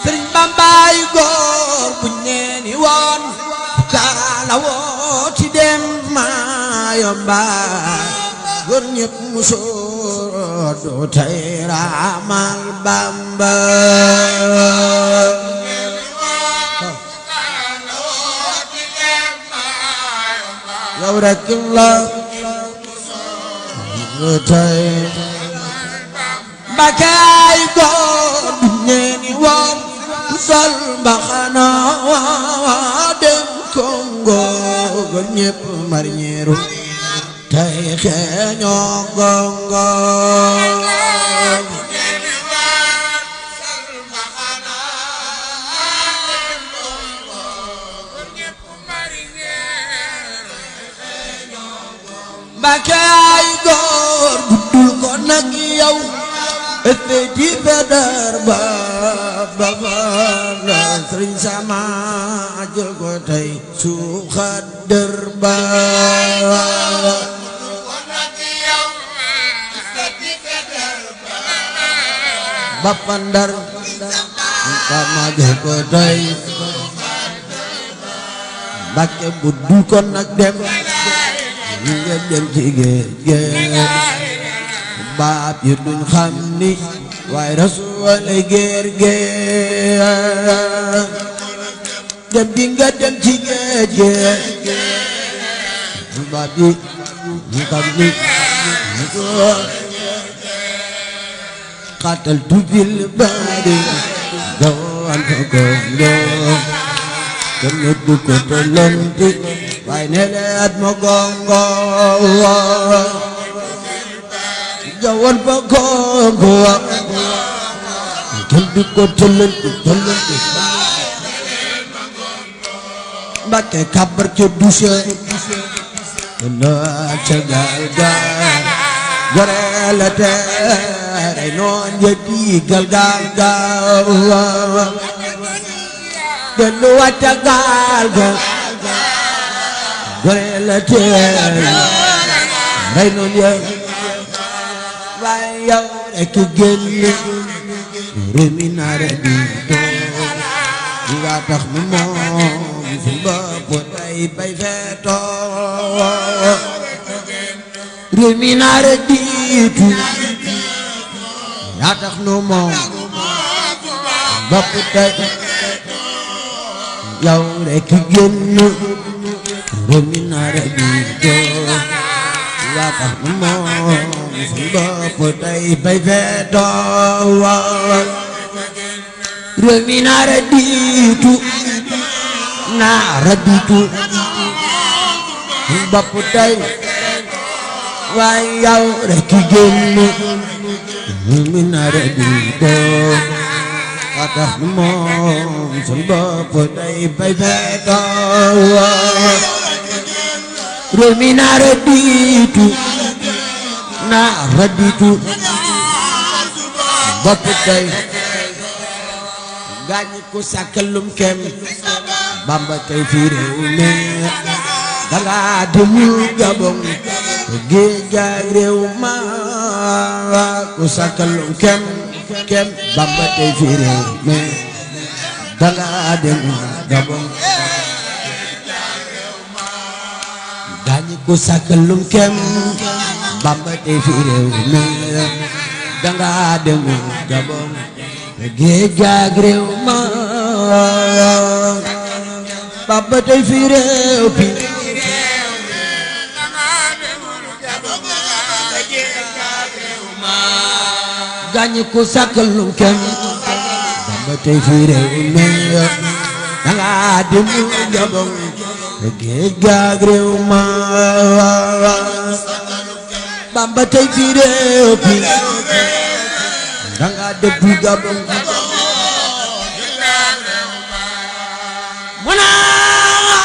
Sëriñ Bambaay góor bu ñeeni woon kaala woo ci dem Mayomba góor ñépp mu soodo tey raamal Bamba yow rek la tey Mbàkke ay góor bu ñeeni woon sol mbaxana dem Congo góor ñépp marñeeru tey xeeñoo gongo Mbàkke ay góor budul ko nag yow di feder ba Sëriñ Sama jël ko tey su xadder ba Ndar Sama jël ko tey Mbàkke budul ko nag dem nga dem ci géej baab yi duñ xam ni waaye Rasuul géer géer dem di nga dem ci géej baab yi ñu xam ni xatal tubil baadi dawal fa ko ndox kenn du ko tollanti waaye ne leet ma gongo jawal ba gongo kenn du ko tollanti Mbàkke kabar ca duse na ca gaal gaal gore la tere noon ya diigal gaal gaal dellu wàcca gaal gaal gore la tere rey noon ya waaye yow rek génn réew mi naare di toog di nga tax nu moom su bopp tey bay feetoo réew mi naare di toog yaa tax nu moom bopp tey yow rek génn réew mi naare di toog yaa tax nu moom su bopp tey bay feetoo réew mi naara diitu bopp tey waaye yow rek génn réew mi naara diitu yaa tax nu moom su bopp tey bay feetoo réew mi naara diitu bopp tey gaañi ku sàkkalum kem Bamba tey fi réew mi danga demul Gabon géej ga réew ma ku sàkkalum kem Bamba tey fi réew mi danga demul Gabon gaañi ku sàkkalum kem Bamba tey fi réew mi danga demul Gabon géej gaag réew ma Bamba tey fi réew bi gaañi ku sàkkalum kem Bamba tey fi réew mi danga demul Gabon géej gaag réew ma Bamba tey fi réew bi danga demul Gabon